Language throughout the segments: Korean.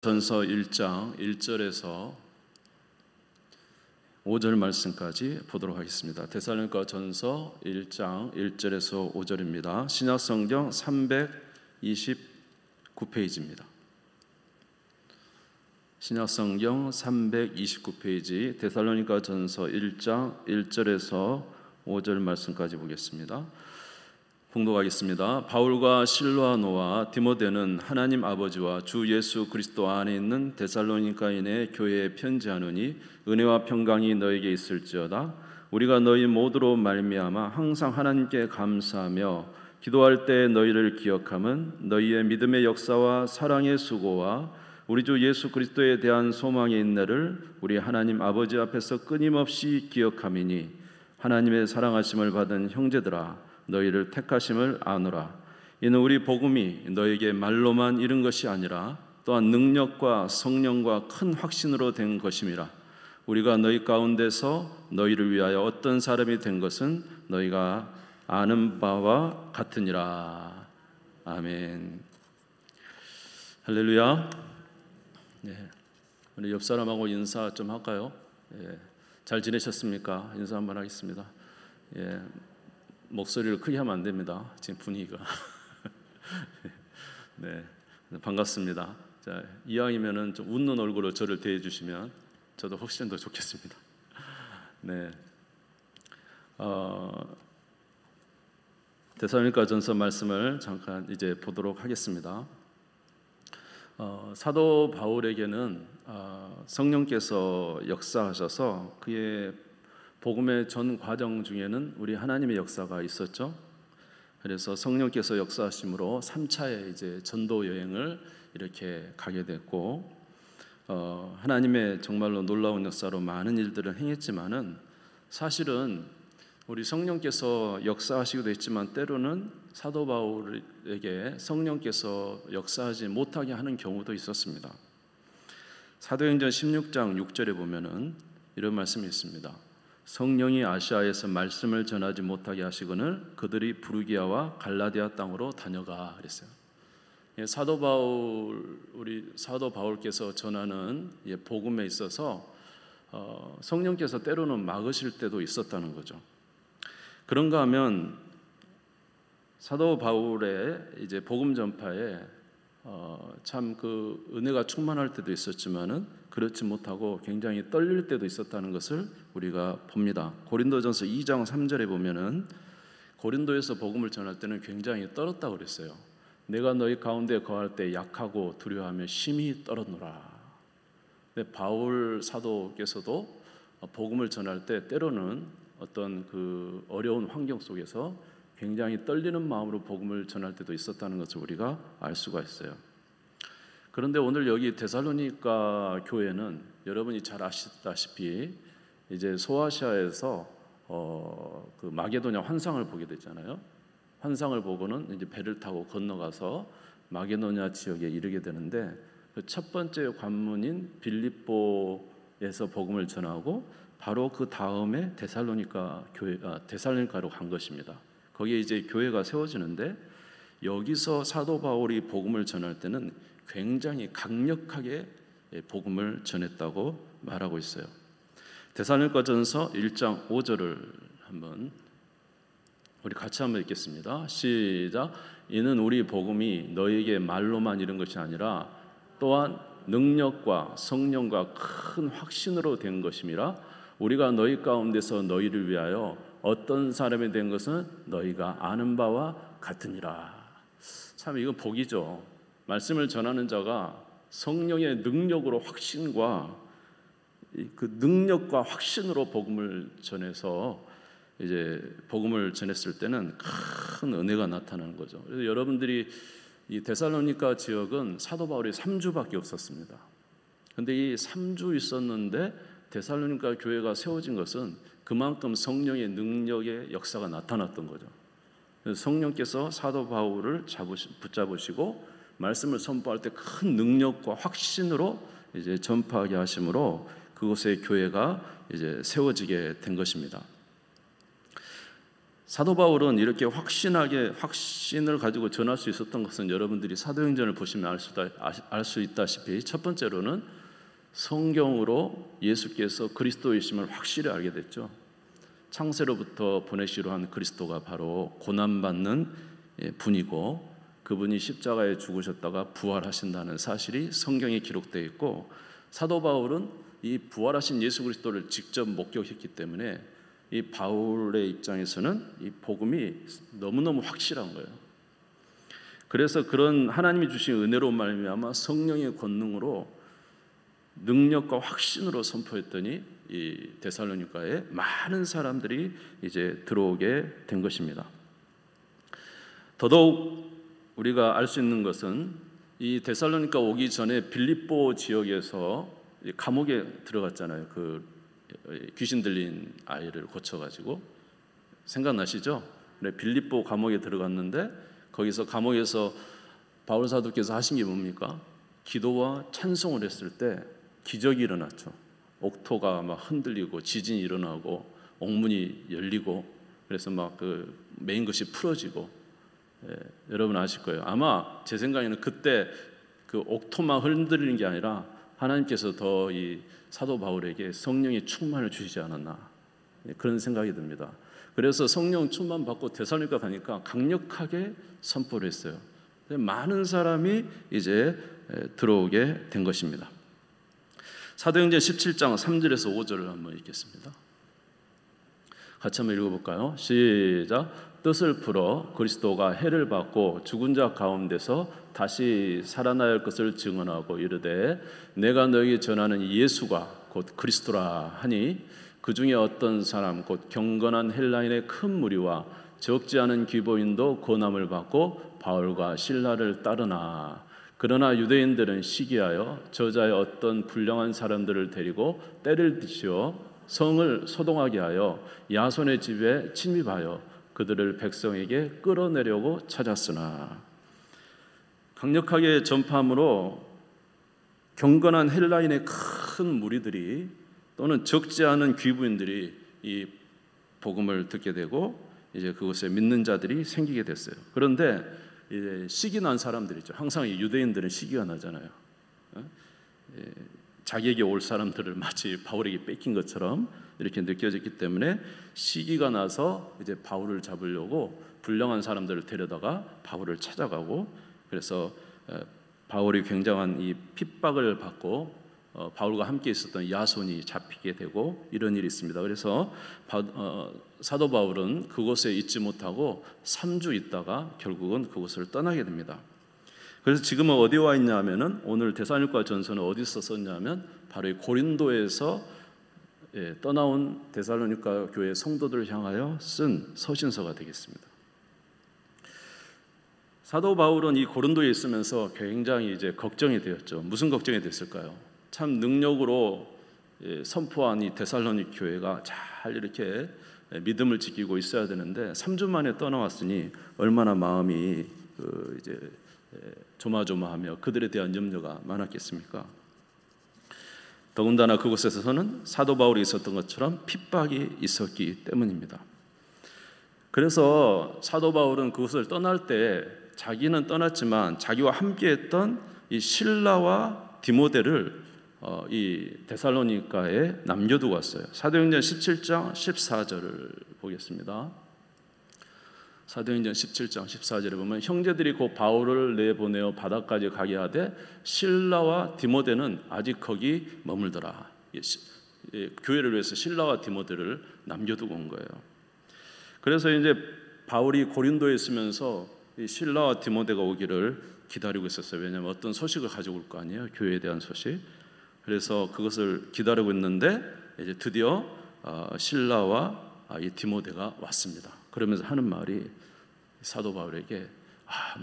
전서 1장 1절에서 5절 말씀까지 보도록 하겠습니다. 데살로니가 전서 1장 1절에서 5절입니다. 신약성경 329페이지입니다. 신약성경 329페이지 데살로니가 전서 1장 1절에서 5절 말씀까지 보겠습니다. 봉독하겠습니다. 바울과 실로아노와 디모데는 하나님 아버지와 주 예수 그리스도 안에 있는 데살로니가인의 교회에 편지하노니 은혜와 평강이 너에게 있을지어다. 우리가 너희 모두로 말미암아 항상 하나님께 감사하며 기도할 때 너희를 기억함은 너희의 믿음의 역사와 사랑의 수고와 우리 주 예수 그리스도에 대한 소망의 인내를 우리 하나님 아버지 앞에서 끊임없이 기억함이니 하나님의 사랑하심을 받은 형제들아 너희를 택하심을 아노라. 이는 우리 복음이 너에게 말로만 이른 것이 아니라 또한 능력과 성령과 큰 확신으로 된 것임이라. 우리가 너희 가운데서 너희를 위하여 어떤 사람이 된 것은 너희가 아는 바와 같으니라. 아멘. 할렐루야. 우리 옆 사람하고 인사 좀 할까요? 잘 지내셨습니까? 인사 한번 하겠습니다. 목소리를 크게 하면 안 됩니다. 지금 분위기가. 네, 반갑습니다. 자, 이왕이면은 좀 웃는 얼굴로 저를 대해 주시면 저도 훨씬 더 좋겠습니다. 네, 데살로니가 전서 말씀을 잠깐 이제 보도록 하겠습니다. 사도 바울에게는 성령께서 역사하셔서 그의 복음의 전 과정 중에는 우리 하나님의 역사가 있었죠. 그래서 성령께서 역사하심으로 3차의 이제 전도 여행을 이렇게 가게 됐고, 하나님의 정말로 놀라운 역사로 많은 일들을 행했지만은 사실은 우리 성령께서 역사하시기도 했지만 때로는 사도 바울에게 성령께서 역사하지 못하게 하는 경우도 있었습니다. 사도행전 16장 6절에 보면은 이런 말씀이 있습니다. 성령이 아시아에서 말씀을 전하지 못하게 하시거늘 그들이 부르기아와 갈라디아 땅으로 다녀가 그랬어요. 우리 사도 바울께서 전하는 복음에 있어서 성령께서 때로는 막으실 때도 있었다는 거죠. 그런가 하면 사도 바울의 이제 복음 전파에 참 그 은혜가 충만할 때도 있었지만은 그렇지 못하고 굉장히 떨릴 때도 있었다는 것을 우리가 봅니다. 고린도전서 2장 3절에 보면은 고린도에서 복음을 전할 때는 굉장히 떨었다고 그랬어요. 내가 너희 가운데 거할 때 약하고 두려워하며 심히 떨었노라. 근데 바울 사도께서도 복음을 전할 때 때로는 어떤 그 어려운 환경 속에서 굉장히 떨리는 마음으로 복음을 전할 때도 있었다는 것을 우리가 알 수가 있어요. 그런데 오늘 여기 데살로니가 교회는 여러분이 잘 아시다시피 이제 소아시아에서 그 마게도냐 환상을 보게 됐잖아요. 환상을 보고는 이제 배를 타고 건너가서 마게도냐 지역에 이르게 되는데 그 첫 번째 관문인 빌립보에서 복음을 전하고 바로 그 다음에 데살로니가로 간 것입니다. 거기에 이제 교회가 세워지는데 여기서 사도 바울이 복음을 전할 때는 굉장히 강력하게 복음을 전했다고 말하고 있어요. 데살로니가전서 1장 5절을 한번 우리 같이 한번 읽겠습니다. 시작. 이는 우리 복음이 너희에게 말로만 이른 것이 아니라 또한 능력과 성령과 큰 확신으로 된 것임이라. 우리가 너희 가운데서 너희를 위하여 어떤 사람이 된 것은 너희가 아는 바와 같으니라. 참 이건 복이죠. 말씀을 전하는 자가 성령의 능력으로 확신과 그 능력과 확신으로 복음을 전해서 이제 복음을 전했을 때는 큰 은혜가 나타나는 거죠. 그래서 여러분들이 이 데살로니가 지역은 사도 바울이 3주밖에 없었습니다. 그런데 이 3주 있었는데 데살로니가 교회가 세워진 것은 그만큼 성령의 능력의 역사가 나타났던 거죠. 그래서 성령께서 사도 바울을 붙잡으시고 말씀을 선포할 때 큰 능력과 확신으로 이제 전파하게 하심으로 그곳의 교회가 이제 세워지게 된 것입니다. 사도 바울은 이렇게 확신을 가지고 전할 수 있었던 것은 여러분들이 사도행전을 보시면 알 수 있다시피 첫 번째로는 성경으로 예수께서 그리스도이심을 확실히 알게 됐죠. 창세로부터 보내시로 한 그리스도가 바로 고난받는 분이고 그분이 십자가에 죽으셨다가 부활하신다는 사실이 성경에 기록되어 있고 사도 바울은 이 부활하신 예수 그리스도를 직접 목격했기 때문에 이 바울의 입장에서는 이 복음이 너무너무 확실한 거예요. 그래서 그런 하나님이 주신 은혜로 말미암아 성령의 권능으로 능력과 확신으로 선포했더니 이 데살로니가에 많은 사람들이 이제 들어오게 된 것입니다. 더더욱 우리가 알 수 있는 것은 이 데살로니가 오기 전에 빌립보 지역에서 감옥에 들어갔잖아요. 그 귀신 들린 아이를 고쳐가지고 생각나시죠? 네, 빌립보 감옥에 들어갔는데 거기서 감옥에서 바울 사도께서 하신 게 뭡니까? 기도와 찬송을 했을 때 기적이 일어났죠. 옥토가 막 흔들리고 지진이 일어나고 옥문이 열리고 그래서 막 그 메인 것이 풀어지고 여러분 아실 거예요. 아마 제 생각에는 그때 그 옥토만 흔들리는 게 아니라 하나님께서 더 이 사도 바울에게 성령의 충만을 주시지 않았나 그런 생각이 듭니다. 그래서 성령 충만 받고 데살로니가 가니까 강력하게 선포를 했어요. 많은 사람이 이제 들어오게 된 것입니다. 사도행전 17장 3절에서 5절을 한번 읽겠습니다. 같이 한번 읽어볼까요? 시작. 뜻을 풀어 그리스도가 해를 받고 죽은 자 가운데서 다시 살아나야 할 것을 증언하고 이르되 내가 너에게 전하는 예수가 곧 그리스도라 하니 그 중에 어떤 사람 곧 경건한 헬라인의 큰 무리와 적지 않은 귀보인도 고난을 받고 바울과 실라를 따르나 그러나 유대인들은 시기하여 저자의 어떤 불량한 사람들을 데리고 때를 뒤시어 성을 소동하게 하여 야손의 집에 침입하여 그들을 백성에게 끌어내려고 찾았으나 강력하게 전파함으로 경건한 헬라인의 큰 무리들이 또는 적지 않은 귀부인들이 이 복음을 듣게 되고 이제 그것에 믿는 자들이 생기게 됐어요. 그런데 이제 시기 난 사람들이죠. 항상 유대인들은 시기가 나잖아요. 자기에게 올 사람들을 마치 바울에게 뺏긴 것처럼 이렇게 느껴졌기 때문에 시기가 나서 이제 바울을 잡으려고 불량한 사람들을 데려다가 바울을 찾아가고 그래서 바울이 굉장한 이 핍박을 받고 바울과 함께 있었던 야손이 잡히게 되고 이런 일이 있습니다. 그래서 사도 바울은 그곳에 있지 못하고 3주 있다가 결국은 그곳을 떠나게 됩니다. 그래서 지금은 어디 와 있냐 하면은 오늘 데살로니가 전서는 어디서 썼냐면 바로 이 고린도에서 떠나온 데살로니가 교회 성도들을 향하여 쓴 서신서가 되겠습니다. 사도 바울은 이 고린도에 있으면서 굉장히 이제 걱정이 되었죠. 무슨 걱정이 됐을까요? 참 능력으로 선포한 이 데살로니가 교회가 잘 이렇게 믿음을 지키고 있어야 되는데 3주 만에 떠나왔으니 얼마나 마음이 이제 조마조마하며 그들에 대한 염려가 많았겠습니까? 더군다나 그곳에서는 사도 바울이 있었던 것처럼 핍박이 있었기 때문입니다. 그래서 사도 바울은 그곳을 떠날 때 자기는 떠났지만 자기와 함께했던 이 실라와 디모데를 이 데살로니가에 남겨두고 왔어요. 사도행전 17장 14절을 보겠습니다. 사도행전 17장 14절에 보면 형제들이 곧 바울을 내보내어 바다까지 가게 하되 실라와 디모데는 아직 거기 머물더라. 교회를 위해서 실라와 디모데를 남겨두고 온 거예요. 그래서 이제 바울이 고린도에 있으면서 이 실라와 디모데가 오기를 기다리고 있었어요. 왜냐하면 어떤 소식을 가지고 올 거 아니에요. 교회에 대한 소식. 그래서 그것을 기다리고 있는데 이제 드디어 실라와 이 디모데가 왔습니다. 그러면서 하는 말이 사도 바울에게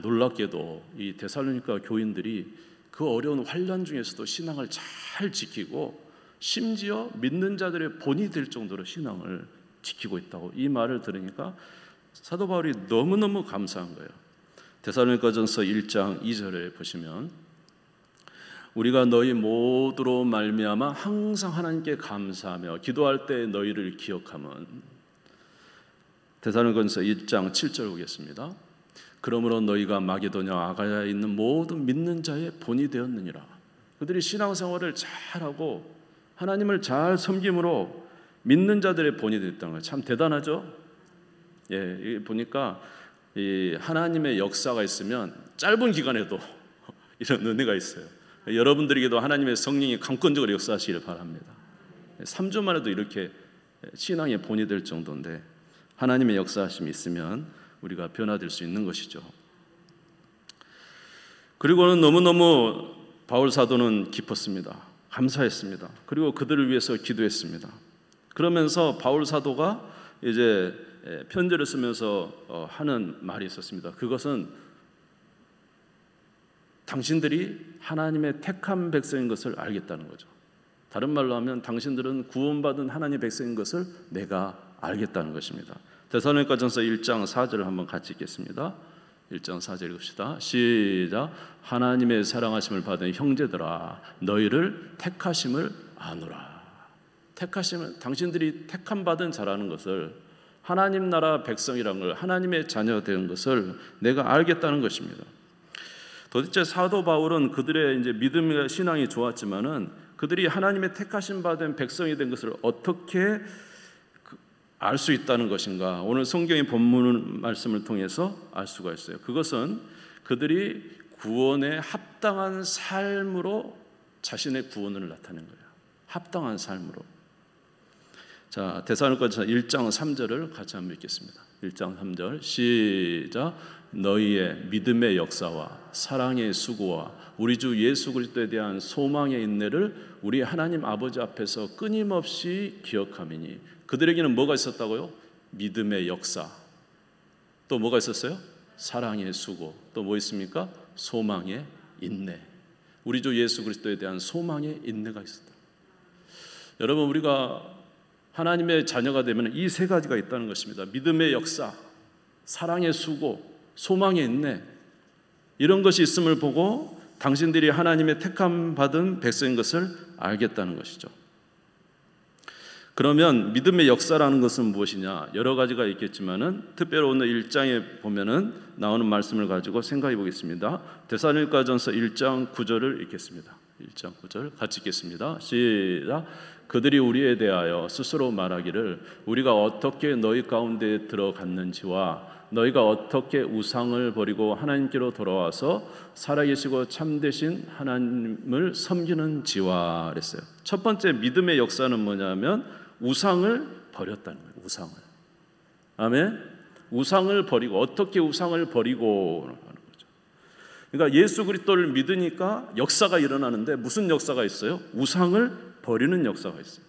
놀랍게도 이 데살로니가 교인들이 그 어려운 환난 중에서도 신앙을 잘 지키고 심지어 믿는 자들의 본이 될 정도로 신앙을 지키고 있다고 이 말을 들으니까 사도 바울이 너무너무 감사한 거예요. 데살로니가전서 1장 2절에 보시면 우리가 너희 모두로 말미암아 항상 하나님께 감사하며 기도할 때 너희를 기억함은 데살로니가전서 1장 7절 보겠습니다. 그러므로 너희가 마게도냐 아가야에 있는 모든 믿는 자의 본이 되었느니라. 그들이 신앙생활을 잘하고 하나님을 잘 섬김으로 믿는 자들의 본이 됐다는 거예요. 참 대단하죠? 예, 보니까 이 하나님의 역사가 있으면 짧은 기간에도 이런 은혜가 있어요. 여러분들에게도 하나님의 성령이 강권적으로 역사하시기를 바랍니다. 3주 만에도 이렇게 신앙의 본이 될 정도인데 하나님의 역사하심이 있으면 우리가 변화될 수 있는 것이죠. 그리고는 너무너무 바울 사도는 기뻤습니다. 감사했습니다. 그리고 그들을 위해서 기도했습니다. 그러면서 바울 사도가 이제 편지를 쓰면서 하는 말이 있었습니다. 그것은 당신들이 하나님의 택한 백성인 것을 알겠다는 거죠. 다른 말로 하면 당신들은 구원받은 하나님의 백성인 것을 내가 알겠다는 것입니다. 데살로니가전서 1장 4절을 한번 같이 읽겠습니다. 1장 4절 읽읍시다. 시작. 하나님의 사랑하심을 받은 형제들아 너희를 택하심을 아노라. 택하심은 당신들이 택함 받은 자라는 것을, 하나님 나라 백성이라는 걸, 하나님의 자녀 된 것을 내가 알겠다는 것입니다. 도대체 사도 바울은 그들의 이제 믿음과 신앙이 좋았지만은 그들이 하나님의 택하심 받은 백성이 된 것을 어떻게 알 수 있다는 것인가? 오늘 성경의 본문 말씀을 통해서 알 수가 있어요. 그것은 그들이 구원에 합당한 삶으로 자신의 구원을 나타낸 거예요. 합당한 삶으로. 자, 데살로니가전서 1장 3절을 같이 한번 읽겠습니다. 1장 3절 시작. 너희의 믿음의 역사와 사랑의 수고와 우리 주 예수 그리스도에 대한 소망의 인내를 우리 하나님 아버지 앞에서 끊임없이 기억하미니. 그들에게는 뭐가 있었다고요? 믿음의 역사. 또 뭐가 있었어요? 사랑의 수고. 또 뭐 있습니까? 소망의 인내. 우리 주 예수 그리스도에 대한 소망의 인내가 있었다. 여러분, 우리가 하나님의 자녀가 되면 이 세 가지가 있다는 것입니다. 믿음의 역사, 사랑의 수고, 소망의 인내. 이런 것이 있음을 보고 당신들이 하나님의 택함 받은 백성인 것을 알겠다는 것이죠. 그러면 믿음의 역사라는 것은 무엇이냐? 여러 가지가 있겠지만은 특별히 오늘 1장에 보면은 나오는 말씀을 가지고 생각해 보겠습니다. 데살로니가전서 1장 9절을 읽겠습니다. 1장 9절 같이 읽겠습니다. 시작. 그들이 우리에 대하여 스스로 말하기를 우리가 어떻게 너희 가운데 들어갔는지와 너희가 어떻게 우상을 버리고 하나님께로 돌아와서 살아계시고 참되신 하나님을 섬기는지와 그랬어요. 첫 번째 믿음의 역사는 뭐냐면 우상을 버렸다는 거예요. 우상을. 아멘. 우상을 버리고, 어떻게 우상을 버리고 하는 거죠. 그러니까 예수 그리스도를 믿으니까 역사가 일어나는데 무슨 역사가 있어요? 우상을 버리는 역사가 있어요.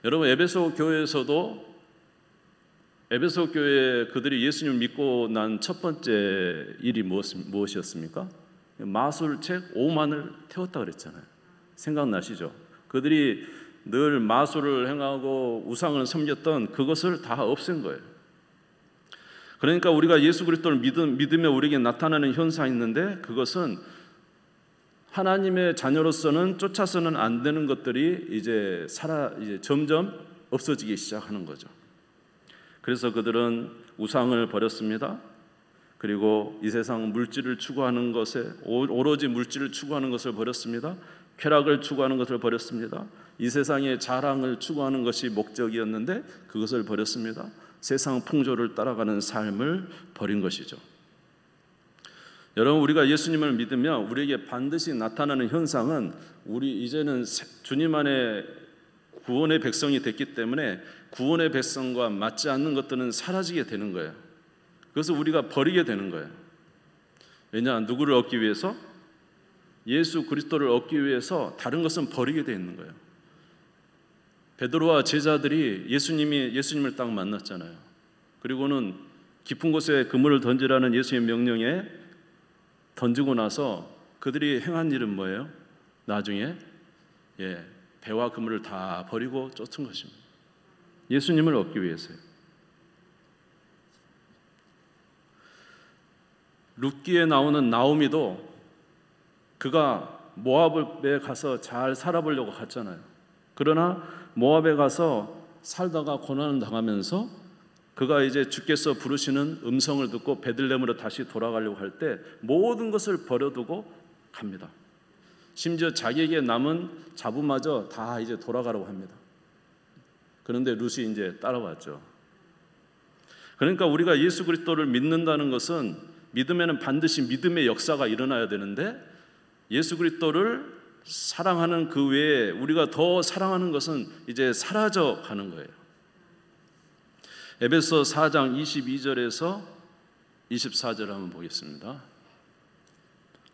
여러분, 에베소 교회에서도 에베소 교회 그들이 예수님을 믿고 난 첫 번째 일이 무엇이었습니까? 마술책 5만을 태웠다 그랬잖아요. 생각나시죠? 그들이 늘 마술을 행하고 우상을 섬겼던 그것을 다 없앤 거예요. 그러니까 우리가 예수 그리스도를 믿으며 우리에게 나타나는 현상이 있는데 그것은 하나님의 자녀로서는 쫓아서는 안 되는 것들이 이제 점점 없어지기 시작하는 거죠. 그래서 그들은 우상을 버렸습니다. 그리고 이 세상 물질을 추구하는 것에 오로지 물질을 추구하는 것을 버렸습니다. 쾌락을 추구하는 것을 버렸습니다. 이 세상의 자랑을 추구하는 것이 목적이었는데 그것을 버렸습니다. 세상 풍조를 따라가는 삶을 버린 것이죠. 여러분, 우리가 예수님을 믿으면 우리에게 반드시 나타나는 현상은 우리 이제는 주님 안에 구원의 백성이 됐기 때문에 구원의 백성과 맞지 않는 것들은 사라지게 되는 거예요. 그래서 우리가 버리게 되는 거예요. 왜냐? 누구를 얻기 위해서? 예수 그리스도를 얻기 위해서 다른 것은 버리게 되어 있는 거예요. 베드로와 제자들이 예수님을 딱 만났잖아요. 그리고는 깊은 곳에 그물을 던지라는 예수의 명령에 던지고 나서 그들이 행한 일은 뭐예요? 나중에 배와 그물을 다 버리고 쫓은 것입니다. 예수님을 얻기 위해서요. 룻기에 나오는 나오미도 그가 모압에 가서 잘 살아보려고 갔잖아요. 그러나 모압에 가서 살다가 고난을 당하면서 그가 이제 주께서 부르시는 음성을 듣고 베들레헴으로 다시 돌아가려고 할 때 모든 것을 버려두고 갑니다. 심지어 자기에게 남은 자부마저 다 이제 돌아가라고 합니다. 그런데 룻이 이제 따라왔죠. 그러니까 우리가 예수 그리스도를 믿는다는 것은 믿음에는 반드시 믿음의 역사가 일어나야 되는데 예수 그리스도를 사랑하는 그 외에 우리가 더 사랑하는 것은 이제 사라져 가는 거예요. 에베소 4장 22절에서 24절 한번 보겠습니다.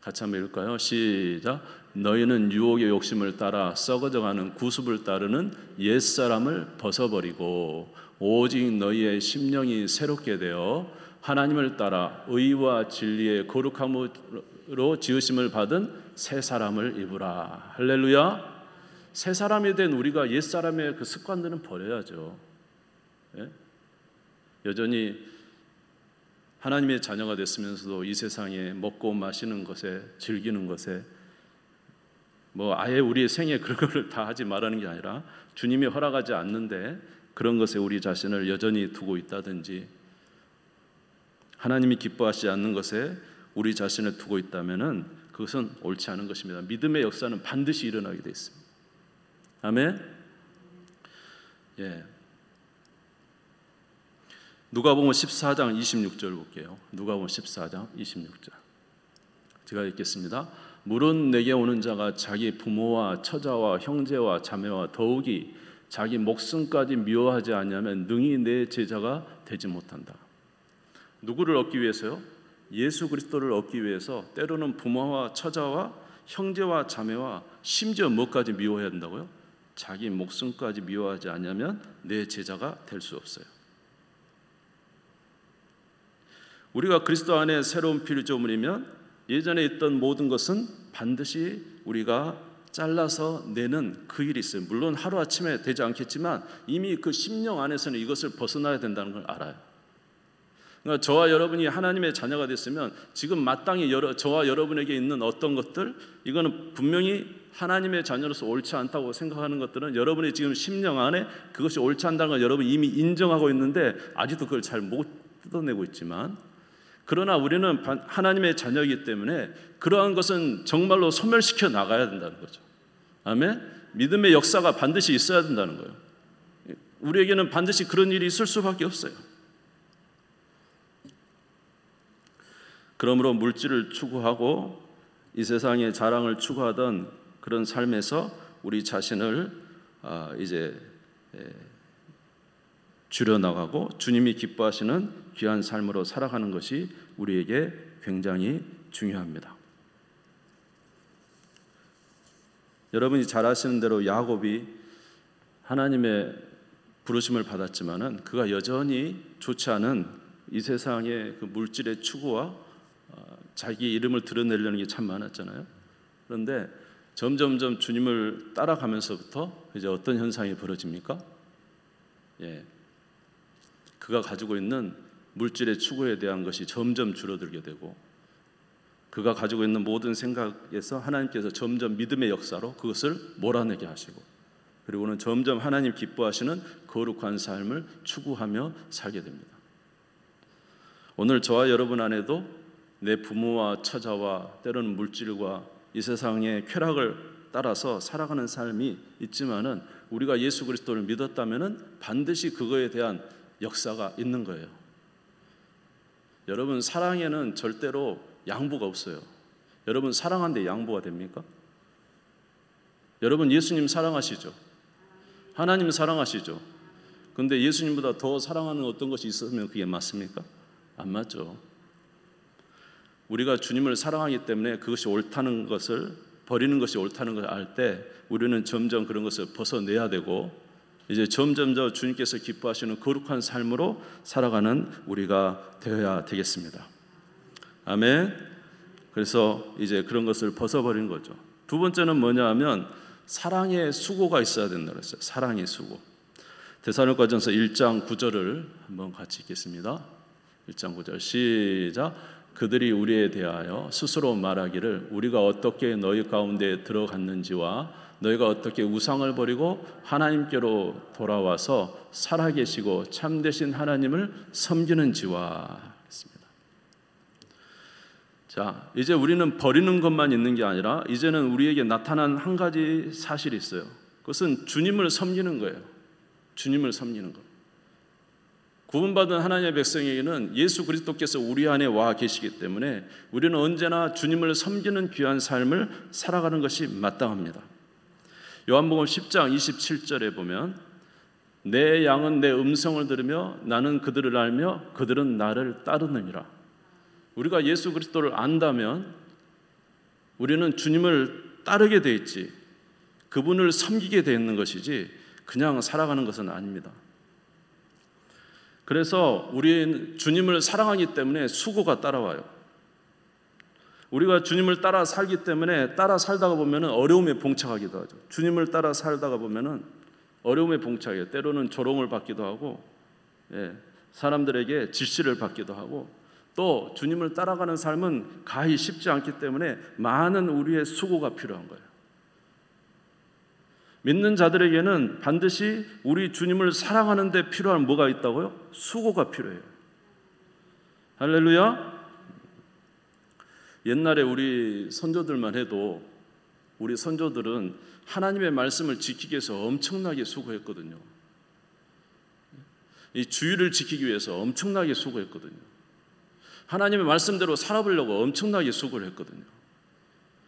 같이 한번 읽을까요? 시작. 너희는 유혹의 욕심을 따라 썩어져가는 구습을 따르는 옛사람을 벗어버리고 오직 너희의 심령이 새롭게 되어 하나님을 따라 의와 진리의 거룩함으로 지으심을 받은 새 사람을 입으라. 할렐루야. 새 사람이 된 우리가 옛사람의 그 습관들은 버려야죠. 예? 여전히 하나님의 자녀가 됐으면서도 이 세상에 먹고 마시는 것에 즐기는 것에 뭐 아예 우리의 생에 그런 것을 다 하지 말라는 게 아니라 주님이 허락하지 않는데 그런 것에 우리 자신을 여전히 두고 있다든지 하나님이 기뻐하지 않는 것에 우리 자신을 두고 있다면은 그것은 옳지 않은 것입니다. 믿음의 역사는 반드시 일어나게 돼 있습니다. 아멘. 예. 누가복음 14장 26절 볼게요. 누가복음 14장 26절. 제가 읽겠습니다. 물은 내게 오는 자가 자기 부모와 처자와 형제와 자매와 더욱이 자기 목숨까지 미워하지 않으면 능히 내 제자가 되지 못한다. 누구를 얻기 위해서요? 예수 그리스도를 얻기 위해서 때로는 부모와 처자와 형제와 자매와 심지어 뭐까지 미워해야 된다고요? 자기 목숨까지 미워하지 않으면 내 제자가 될 수 없어요. 우리가 그리스도 안에 새로운 피조물이면 예전에 있던 모든 것은 반드시 우리가 잘라서 내는 그 일이 있어요. 물론 하루아침에 되지 않겠지만 이미 그 심령 안에서는 이것을 벗어나야 된다는 걸 알아요. 그러니까 저와 여러분이 하나님의 자녀가 됐으면 지금 마땅히 저와 여러분에게 있는 어떤 것들, 이거는 분명히 하나님의 자녀로서 옳지 않다고 생각하는 것들은 여러분의 지금 심령 안에 그것이 옳지 않다는 걸 여러분이 이미 인정하고 있는데 아직도 그걸 잘 못 뜯어내고 있지만, 그러나 우리는 하나님의 자녀이기 때문에 그러한 것은 정말로 소멸시켜 나가야 된다는 거죠. 아멘. 믿음의 역사가 반드시 있어야 된다는 거예요. 우리에게는 반드시 그런 일이 있을 수밖에 없어요. 그러므로 물질을 추구하고 이 세상의 자랑을 추구하던 그런 삶에서 우리 자신을 이제 줄여나가고 주님이 기뻐하시는 귀한 삶으로 살아가는 것이 우리에게 굉장히 중요합니다. 여러분이 잘 아시는 대로 야곱이 하나님의 부르심을 받았지만은 그가 여전히 좋지 않은 이 세상의 그 물질의 추구와 자기 이름을 드러내려는 게 참 많았잖아요. 그런데 점점점 주님을 따라가면서부터 이제 어떤 현상이 벌어집니까? 그가 가지고 있는 물질의 추구에 대한 것이 점점 줄어들게 되고, 그가 가지고 있는 모든 생각에서 하나님께서 점점 믿음의 역사로 그것을 몰아내게 하시고, 그리고는 점점 하나님 기뻐하시는 거룩한 삶을 추구하며 살게 됩니다. 오늘 저와 여러분 안에도 내 부모와 처자와 때로는 물질과 이 세상의 쾌락을 따라서 살아가는 삶이 있지만은 우리가 예수 그리스도를 믿었다면은 반드시 그거에 대한 역사가 있는 거예요. 여러분, 사랑에는 절대로 양보가 없어요. 여러분, 사랑하는데 양보가 됩니까? 여러분, 예수님 사랑하시죠? 하나님 사랑하시죠? 그런데 예수님보다 더 사랑하는 어떤 것이 있으면 그게 맞습니까? 안 맞죠. 우리가 주님을 사랑하기 때문에 그것이 옳다는 것을, 버리는 것이 옳다는 걸 알 때 우리는 점점 그런 것을 벗어내야 되고, 이제 점점 더 주님께서 기뻐하시는 거룩한 삶으로 살아가는 우리가 되어야 되겠습니다. 아멘. 그래서 이제 그런 것을 벗어버리는 거죠. 두 번째는 뭐냐 하면 사랑의 수고가 있어야 된다고 했어요. 사랑의 수고. 데살로니가전서 1장 9절을 한번 같이 읽겠습니다. 1장 9절 시작. 그들이 우리에 대하여 스스로 말하기를 우리가 어떻게 너희 가운데 들어갔는지와 너희가 어떻게 우상을 버리고 하나님께로 돌아와서 살아계시고 참되신 하나님을 섬기는지와 했습니다. 자, 이제 우리는 버리는 것만 있는 게 아니라 이제는 우리에게 나타난 한 가지 사실이 있어요. 그것은 주님을 섬기는 거예요. 주님을 섬기는 것. 구원받은 하나님의 백성에게는 예수 그리스도께서 우리 안에 와 계시기 때문에 우리는 언제나 주님을 섬기는 귀한 삶을 살아가는 것이 마땅합니다. 요한복음 10장 27절에 보면 내 양은 내 음성을 들으며 나는 그들을 알며 그들은 나를 따르느니라. 우리가 예수 그리스도를 안다면 우리는 주님을 따르게 돼 있지, 그분을 섬기게 돼 있는 것이지 그냥 살아가는 것은 아닙니다. 그래서 우리는 주님을 사랑하기 때문에 수고가 따라와요. 우리가 주님을 따라 살기 때문에 따라 살다가 보면 어려움에 봉착하기도 하죠. 주님을 따라 살다가 보면 어려움에 봉착해요. 때로는 조롱을 받기도 하고, 사람들에게 질시를 받기도 하고, 또 주님을 따라가는 삶은 가히 쉽지 않기 때문에 많은 우리의 수고가 필요한 거예요. 믿는 자들에게는 반드시 우리 주님을 사랑하는 데 필요한 뭐가 있다고요? 수고가 필요해요. 할렐루야. 옛날에 우리 선조들만 해도 우리 선조들은 하나님의 말씀을 지키기 위해서 엄청나게 수고했거든요. 이 주의를 지키기 위해서 엄청나게 수고했거든요. 하나님의 말씀대로 살아보려고 엄청나게 수고를 했거든요.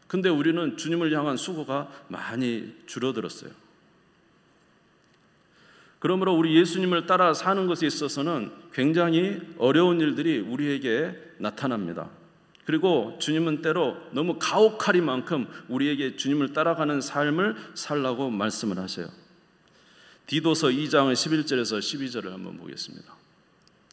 근데 우리는 주님을 향한 수고가 많이 줄어들었어요. 그러므로 우리 예수님을 따라 사는 것에 있어서는 굉장히 어려운 일들이 우리에게 나타납니다. 그리고 주님은 때로 너무 가혹하리만큼 우리에게 주님을 따라가는 삶을 살라고 말씀을 하세요. 디도서 2장 11절에서 12절을 한번 보겠습니다.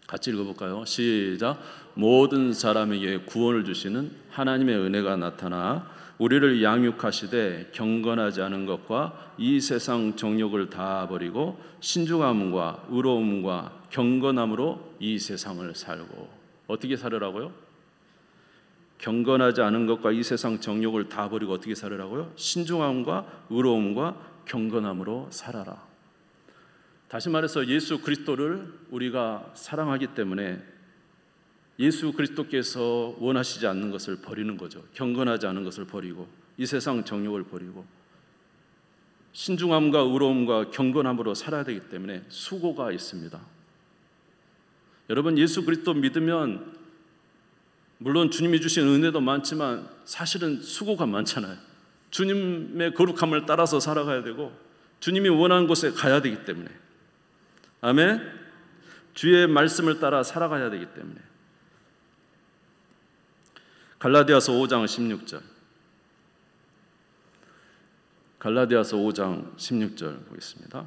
같이 읽어볼까요? 시작. 모든 사람에게 구원을 주시는 하나님의 은혜가 나타나 우리를 양육하시되 경건하지 않은 것과 이 세상 정욕을 다 버리고 신중함과 의로움과 경건함으로 이 세상을 살고. 어떻게 살으라고요? 경건하지 않은 것과 이 세상 정욕을 다 버리고 어떻게 살으라고요? 신중함과 의로움과 경건함으로 살아라. 다시 말해서 예수 그리스도를 우리가 사랑하기 때문에 예수 그리스도께서 원하시지 않는 것을 버리는 거죠. 경건하지 않은 것을 버리고 이 세상 정욕을 버리고 신중함과 의로움과 경건함으로 살아야 되기 때문에 수고가 있습니다. 여러분, 예수 그리스도 믿으면 물론 주님이 주신 은혜도 많지만 사실은 수고가 많잖아요. 주님의 거룩함을 따라서 살아가야 되고 주님이 원하는 곳에 가야 되기 때문에, 아멘. 주의 말씀을 따라 살아가야 되기 때문에. 갈라디아서 5장 16절. 갈라디아서 5장 16절 보겠습니다.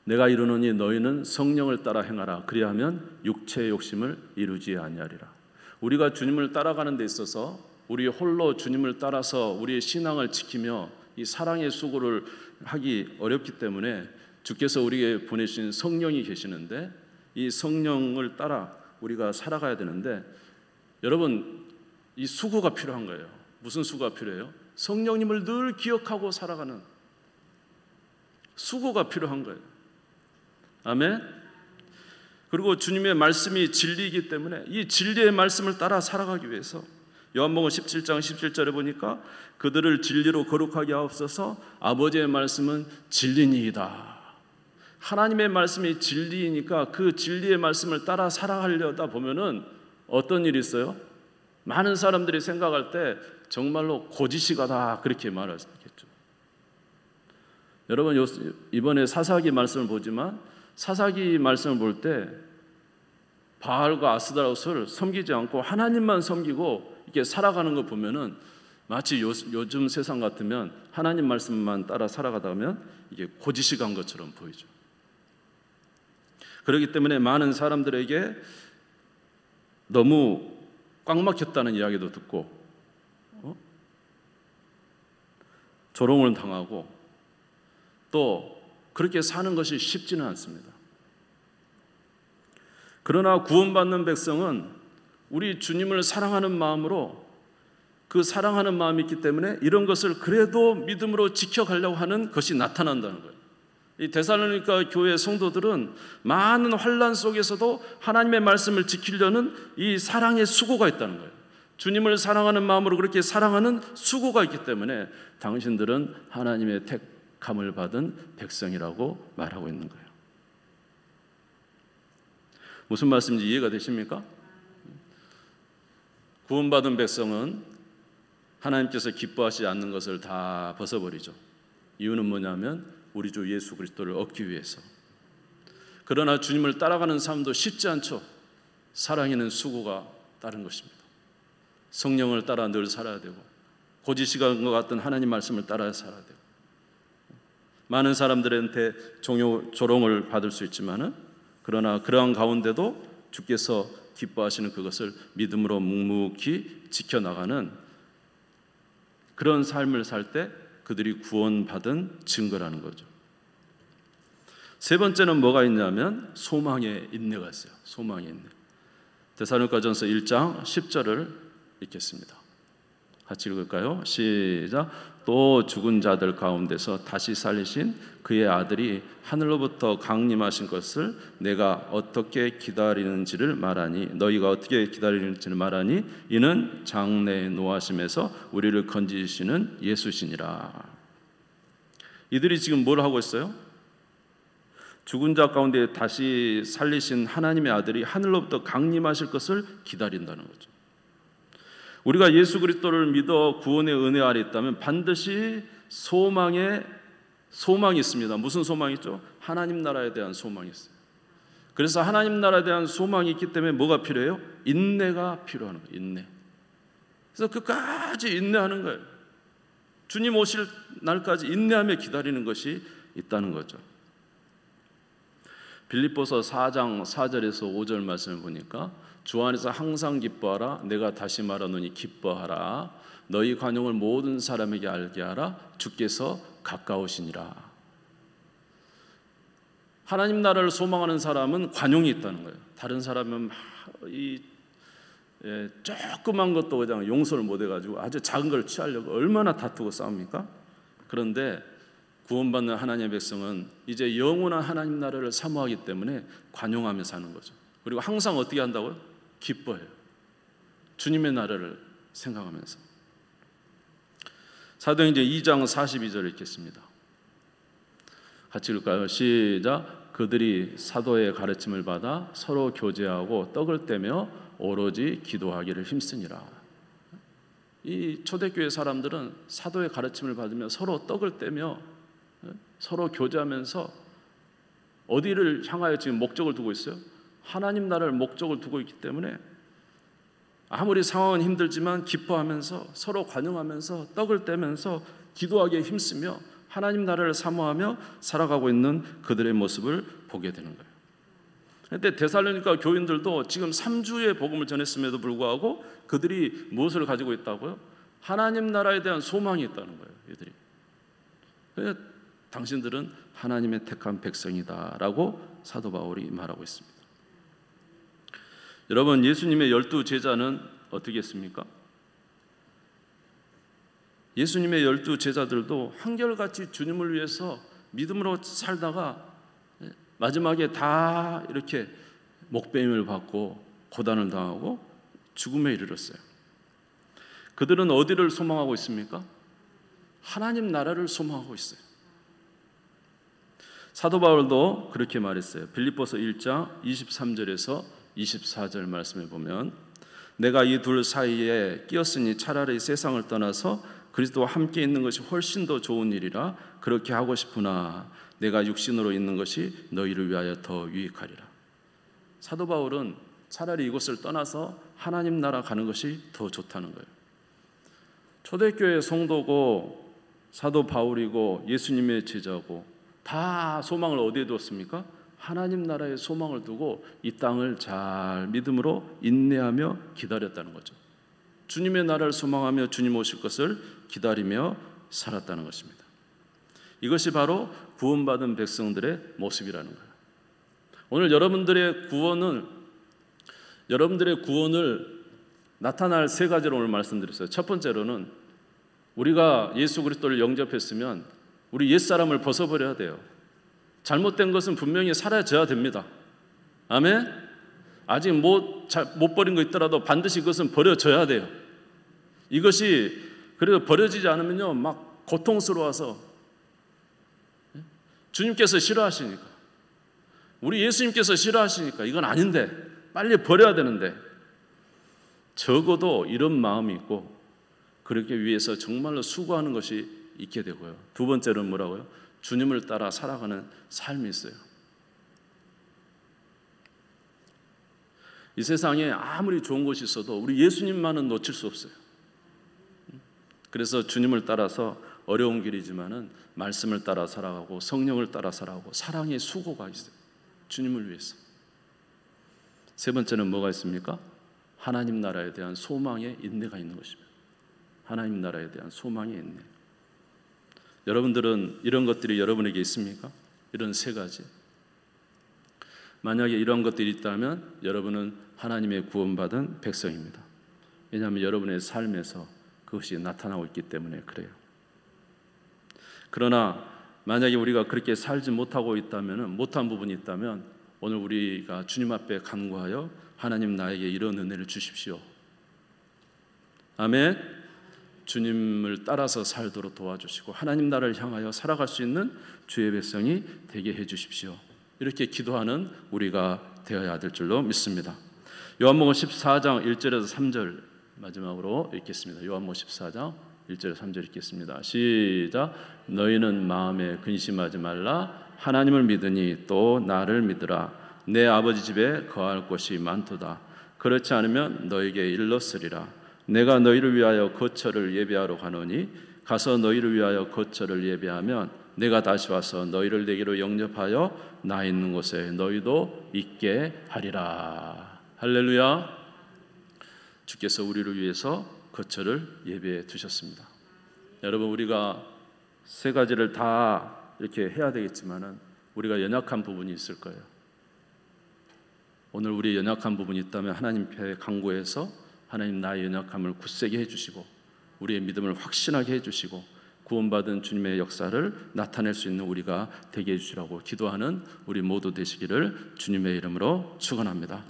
내가 이르노니 너희는 성령을 따라 행하라. 그리하면 육체의 욕심을 이루지 아니하리라. 우리가 주님을 따라가는 데 있어서 우리 홀로 주님을 따라서 우리의 신앙을 지키며 이 사랑의 수고를 하기 어렵기 때문에 주께서 우리에게 보내신 성령이 계시는데 이 성령을 따라 우리가 살아가야 되는데, 여러분, 이 수고가 필요한 거예요. 무슨 수고가 필요해요? 성령님을 늘 기억하고 살아가는 수고가 필요한 거예요. 아멘. 그리고 주님의 말씀이 진리이기 때문에 이 진리의 말씀을 따라 살아가기 위해서 요한복음 17장 17절에 보니까 그들을 진리로 거룩하게 하옵소서. 아버지의 말씀은 진리니이다. 하나님의 말씀이 진리이니까 그 진리의 말씀을 따라 살아가려다 보면은 어떤 일이 있어요? 많은 사람들이 생각할 때 정말로 고지식하다 그렇게 말하겠죠. 여러분, 이번에 사사기 말씀을 보지만 사사기 말씀을 볼 때 바알과 아스다롯을 섬기지 않고 하나님만 섬기고 이렇게 살아가는 거 보면은 마치 요즘 세상 같으면 하나님 말씀만 따라 살아가다면 이게 고지식한 것처럼 보이죠. 그렇기 때문에 많은 사람들에게 너무 꽉 막혔다는 이야기도 듣고 조롱을 당하고 또 그렇게 사는 것이 쉽지는 않습니다. 그러나 구원받는 백성은 우리 주님을 사랑하는 마음으로, 그 사랑하는 마음이 있기 때문에 이런 것을 그래도 믿음으로 지켜가려고 하는 것이 나타난다는 거예요. 이 데살로니가 교회 성도들은 많은 환난 속에서도 하나님의 말씀을 지키려는 이 사랑의 수고가 있다는 거예요. 주님을 사랑하는 마음으로 그렇게 사랑하는 수고가 있기 때문에 당신들은 하나님의 택함을 받은 백성이라고 말하고 있는 거예요. 무슨 말씀인지 이해가 되십니까? 구원받은 백성은 하나님께서 기뻐하시지 않는 것을 다 벗어버리죠. 이유는 뭐냐면 우리 주 예수 그리스도를 얻기 위해서. 그러나 주님을 따라가는 삶도 쉽지 않죠. 사랑에는 수고가 따른 것입니다. 성령을 따라 늘 살아야 되고, 고지식한 것 같은 하나님 말씀을 따라 살아야 되고, 많은 사람들한테 조롱을 받을 수 있지만은, 그러나 그러한 가운데도 주께서 기뻐하시는 그것을 믿음으로 묵묵히 지켜나가는 그런 삶을 살 때 그들이 구원받은 증거라는 거죠. 세 번째는 뭐가 있냐면 소망의 인내가 있어요. 소망의 인내. 데살로니가전서 1장 10절을 읽겠습니다. 같이 읽을까요? 시작. 또 죽은 자들 가운데서 다시 살리신 그의 아들이 하늘로부터 강림하신 것을 내가 어떻게 기다리는지를 말하니, 너희가 어떻게 기다리는지를 말하니, 이는 장래의 노하심에서 우리를 건지시는 예수시니라. 이들이 지금 뭘 하고 있어요? 죽은 자 가운데 다시 살리신 하나님의 아들이 하늘로부터 강림하실 것을 기다린다는 거죠. 우리가 예수 그리스도를 믿어 구원의 은혜 아래 있다면 반드시 소망이 있습니다. 무슨 소망이 있죠? 하나님 나라에 대한 소망이 있어요. 그래서 하나님 나라에 대한 소망이 있기 때문에 뭐가 필요해요? 인내가 필요한 거예요. 인내. 그래서 끝까지 인내하는 거예요. 주님 오실 날까지 인내하며 기다리는 것이 있다는 거죠. 빌립보서 4장 4절에서 5절 말씀을 보니까 주 안에서 항상 기뻐하라. 내가 다시 말하노니 기뻐하라. 너희 관용을 모든 사람에게 알게 하라. 주께서 가까우시니라. 하나님 나라를 소망하는 사람은 관용이 있다는 거예요. 다른 사람은 조그만 것도 그냥 용서를 못 해가지고 아주 작은 걸 취하려고 얼마나 다투고 싸웁니까? 그런데 구원받는 하나님의 백성은 이제 영원한 하나님 나라를 사모하기 때문에 관용하며 사는 거죠. 그리고 항상 어떻게 한다고요? 기뻐해요. 주님의 나라를 생각하면서. 사도행전 2장 42절 읽겠습니다. 같이 읽을까요? 시작. 그들이 사도의 가르침을 받아 서로 교제하고 떡을 떼며 오로지 기도하기를 힘쓰니라. 이 초대교회 사람들은 사도의 가르침을 받으며 서로 떡을 떼며 서로 교제하면서 어디를 향하여 지금 목적을 두고 있어요? 하나님 나라를 목적을 두고 있기 때문에 아무리 상황은 힘들지만 기뻐하면서 서로 관용하면서 떡을 떼면서 기도하기에 힘쓰며 하나님 나라를 사모하며 살아가고 있는 그들의 모습을 보게 되는 거예요. 그런데 데살로니가 교인들도 지금 3주의 복음을 전했음에도 불구하고 그들이 무엇을 가지고 있다고요? 하나님 나라에 대한 소망이 있다는 거예요. 이들이. 그래서 당신들은 하나님의 택한 백성이다라고 사도 바울이 말하고 있습니다. 여러분, 예수님의 12 제자는 어떻게 했습니까? 예수님의 12 제자들도 한결같이 주님을 위해서 믿음으로 살다가 마지막에 다 이렇게 목배임을 받고 고단을 당하고 죽음에 이르렀어요. 그들은 어디를 소망하고 있습니까? 하나님 나라를 소망하고 있어요. 사도 바울도 그렇게 말했어요. 빌립보서 1장 23절에서 24절 말씀에 보면 내가 이 둘 사이에 끼었으니 차라리 세상을 떠나서 그리스도와 함께 있는 것이 훨씬 더 좋은 일이라 그렇게 하고 싶으나 내가 육신으로 있는 것이 너희를 위하여 더 유익하리라. 사도 바울은 차라리 이곳을 떠나서 하나님 나라 가는 것이 더 좋다는 거예요. 초대교회 성도고 사도 바울이고 예수님의 제자고 다 소망을 어디에 두었습니까? 하나님 나라의 소망을 두고 이 땅을 잘 믿음으로 인내하며 기다렸다는 거죠. 주님의 나라를 소망하며 주님 오실 것을 기다리며 살았다는 것입니다. 이것이 바로 구원받은 백성들의 모습이라는 거예요. 오늘 여러분들의 구원을 나타날 세 가지로 오늘 말씀드렸어요. 첫 번째로는 우리가 예수 그리스도를 영접했으면 우리 옛사람을 벗어버려야 돼요. 잘못된 것은 분명히 사라져야 됩니다. 아멘? 아직 못 버린 거 있더라도 반드시 그것은 버려져야 돼요. 이것이 그래도 버려지지 않으면요, 막 고통스러워서 주님께서 싫어하시니까, 우리 예수님께서 싫어하시니까 이건 아닌데 빨리 버려야 되는데, 적어도 이런 마음이 있고 그렇게 위해서 정말로 수고하는 것이 있게 되고요. 두 번째는 뭐라고요? 주님을 따라 살아가는 삶이 있어요. 이 세상에 아무리 좋은 곳이 있어도 우리 예수님만은 놓칠 수 없어요. 그래서 주님을 따라서 어려운 길이지만은 말씀을 따라 살아가고 성령을 따라 살아가고 사랑의 수고가 있어요. 주님을 위해서. 세 번째는 뭐가 있습니까? 하나님 나라에 대한 소망의 인내가 있는 것입니다. 하나님 나라에 대한 소망의 인내. 여러분들은 이런 것들이 여러분에게 있습니까? 이런 세 가지. 만약에 이런 것들이 있다면 여러분은 하나님의 구원받은 백성입니다. 왜냐하면 여러분의 삶에서 그것이 나타나고 있기 때문에 그래요. 그러나 만약에 우리가 그렇게 살지 못하고 있다면, 못한 부분이 있다면 오늘 우리가 주님 앞에 간구하여 하나님 나에게 이런 은혜를 주십시오. 아멘. 주님을 따라서 살도록 도와주시고 하나님 나라를 향하여 살아갈 수 있는 주의 백성이 되게 해주십시오. 이렇게 기도하는 우리가 되어야 될 줄로 믿습니다. 요한복음 14장 1절에서 3절 마지막으로 읽겠습니다. 요한복음 14장 1절에서 3절 읽겠습니다. 시작. 너희는 마음에 근심하지 말라. 하나님을 믿으니 또 나를 믿으라. 내 아버지 집에 거할 곳이 많도다. 그렇지 않으면 너에게 일렀으리라. 내가 너희를 위하여 거처를 예비하러 가노니 가서 너희를 위하여 거처를 예비하면 내가 다시 와서 너희를 내게로 영접하여 나 있는 곳에 너희도 있게 하리라. 할렐루야. 주께서 우리를 위해서 거처를 예비해 두셨습니다. 여러분, 우리가 세 가지를 다 이렇게 해야 되겠지만은 우리가 연약한 부분이 있을 거예요. 오늘 우리 연약한 부분이 있다면 하나님 앞에 간구해서 하나님 나의 연약함을 굳세게 해주시고 우리의 믿음을 확신하게 해주시고 구원받은 주님의 역사를 나타낼 수 있는 우리가 되게 해주시라고 기도하는 우리 모두 되시기를 주님의 이름으로 축원합니다.